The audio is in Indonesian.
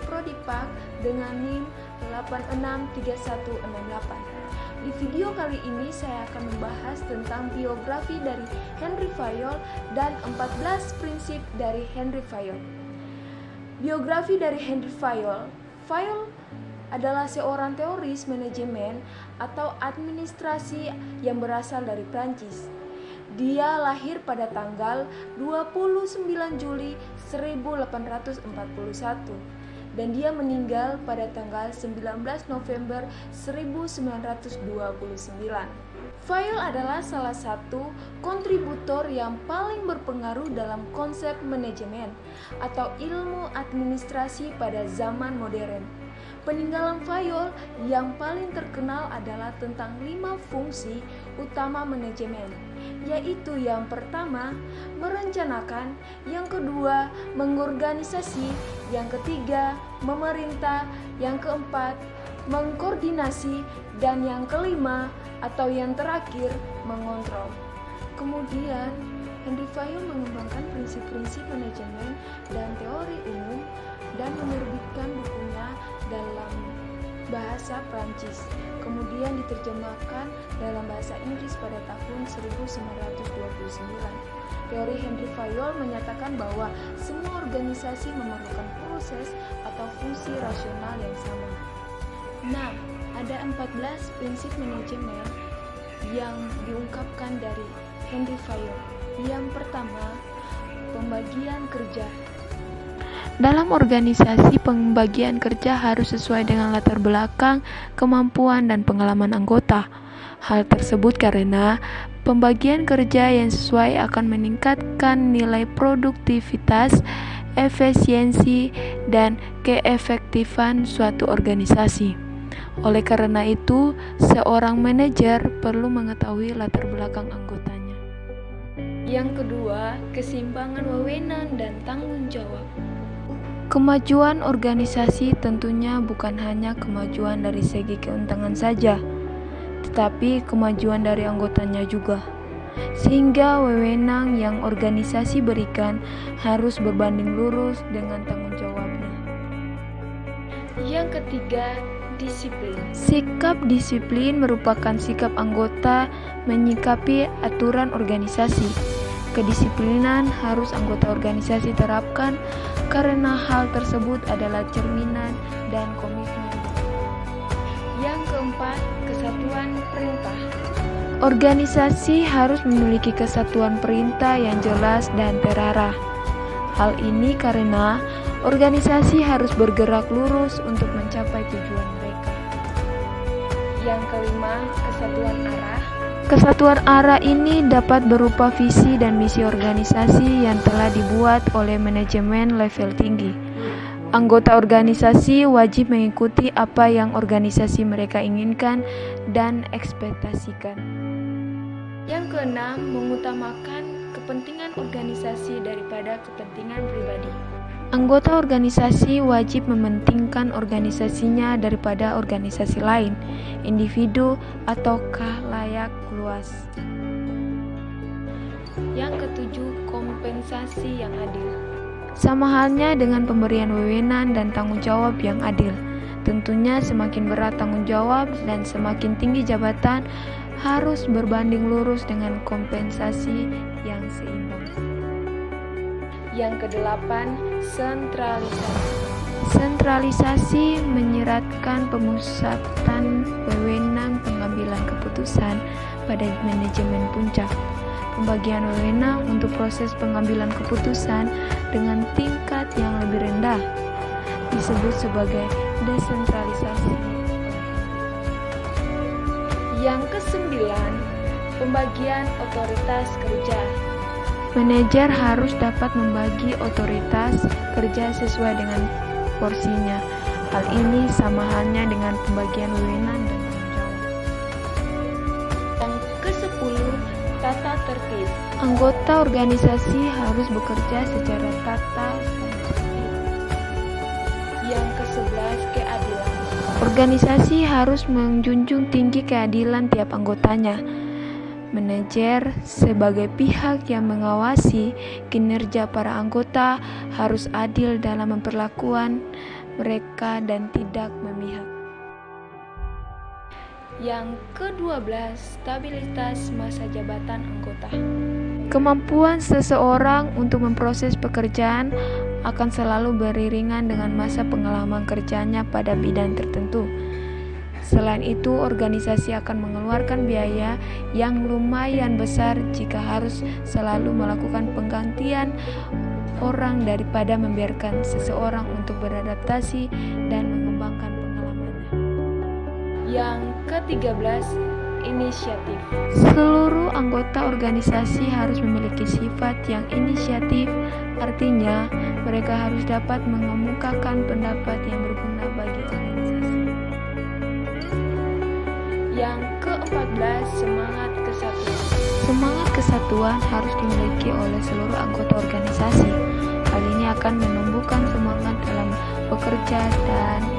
Prodipak dengan NIM 863168. Di video kali ini saya akan membahas tentang biografi dari Henry Fayol dan 14 prinsip dari Henry Fayol. Biografi dari Henry Fayol. Fayol adalah seorang teoris manajemen atau administrasi yang berasal dari Prancis. Dia lahir pada tanggal 29 Juli 1841 dan dia meninggal pada tanggal 19 November 1929. Fayol adalah salah satu kontributor yang paling berpengaruh dalam konsep manajemen atau ilmu administrasi pada zaman modern. Peninggalan Fayol yang paling terkenal adalah tentang 5 fungsi utama manajemen, yaitu yang pertama, merencanakan, yang kedua, mengorganisasi, yang ketiga, memerintah, yang keempat, mengkoordinasi, dan yang kelima atau yang terakhir, mengontrol. Kemudian, Henry Fayol mengembangkan prinsip-prinsip manajemen dan teori umum dan menerbitkan bukunya dalam bahasa Prancis, kemudian diterjemahkan dalam bahasa Inggris pada tahun 1929. Teori Henry Fayol menyatakan bahwa semua organisasi memerlukan proses atau fungsi rasional yang sama. Nah, ada 14 prinsip manajemen yang diungkapkan dari Henry Fayol. Yang pertama, pembagian kerja. Dalam organisasi, pembagian kerja harus sesuai dengan latar belakang, kemampuan, dan pengalaman anggota. Hal tersebut karena pembagian kerja yang sesuai akan meningkatkan nilai produktivitas, efisiensi, dan keefektifan suatu organisasi. Oleh karena itu, seorang manajer perlu mengetahui latar belakang anggotanya. Yang kedua, keseimbangan wewenang dan tanggung jawab. Kemajuan organisasi tentunya bukan hanya kemajuan dari segi keuntungan saja, tetapi kemajuan dari anggotanya juga. Sehingga wewenang yang organisasi berikan harus berbanding lurus dengan tanggung jawabnya. Yang ketiga, disiplin. Sikap disiplin merupakan sikap anggota menyikapi aturan organisasi. Kedisiplinan harus anggota organisasi terapkan karena hal tersebut adalah cerminan dan komitmen. Yang keempat, kesatuan perintah. Organisasi harus memiliki kesatuan perintah yang jelas dan terarah. Hal ini karena organisasi harus bergerak lurus untuk mencapai tujuan mereka. Yang kelima, kesatuan arah. Kesatuan arah ini dapat berupa visi dan misi organisasi yang telah dibuat oleh manajemen level tinggi. Anggota organisasi wajib mengikuti apa yang organisasi mereka inginkan dan ekspektasikan. Yang keenam, mengutamakan kepentingan organisasi daripada kepentingan pribadi. Anggota organisasi wajib mementingkan organisasinya daripada organisasi lain, individu, atau khalayak luas. Yang ketujuh, kompensasi yang adil. Sama halnya dengan pemberian wewenang dan tanggung jawab yang adil. Tentunya semakin berat tanggung jawab dan semakin tinggi jabatan harus berbanding lurus dengan kompensasi yang seimbang. Yang kedelapan, sentralisasi. Sentralisasi menyeratkan pemusatan wewenang pengambilan keputusan pada manajemen puncak. Pembagian wewenang untuk proses pengambilan keputusan dengan tingkat yang lebih rendah disebut sebagai desentralisasi. Yang kesembilan, pembagian otoritas kerja. Manajer harus dapat membagi otoritas kerja sesuai dengan porsinya. Hal ini sama halnya dengan pembagian wewenang dan tanggung jawab. Yang ke-10, tata tertib. Anggota organisasi harus bekerja secara tata dan tertib. Yang ke-11, keadilan. Organisasi harus menjunjung tinggi keadilan tiap anggotanya. Manajer sebagai pihak yang mengawasi kinerja para anggota harus adil dalam memperlakukan mereka dan tidak memihak. Yang ke-12, stabilitas masa jabatan anggota. Kemampuan seseorang untuk memproses pekerjaan akan selalu beriringan dengan masa pengalaman kerjanya pada bidang tertentu. Selain itu, organisasi akan mengeluarkan biaya yang lumayan besar jika harus selalu melakukan penggantian orang daripada membiarkan seseorang untuk beradaptasi dan mengembangkan pengalamannya. Yang ke-13, inisiatif. Seluruh anggota organisasi harus memiliki sifat yang inisiatif, artinya mereka harus dapat mengemukakan pendapat yang berguna bagi organisasi. Yang ke-14, semangat kesatuan. Semangat kesatuan harus dimiliki oleh seluruh anggota organisasi. Hal ini akan menumbuhkan semangat dalam bekerja dan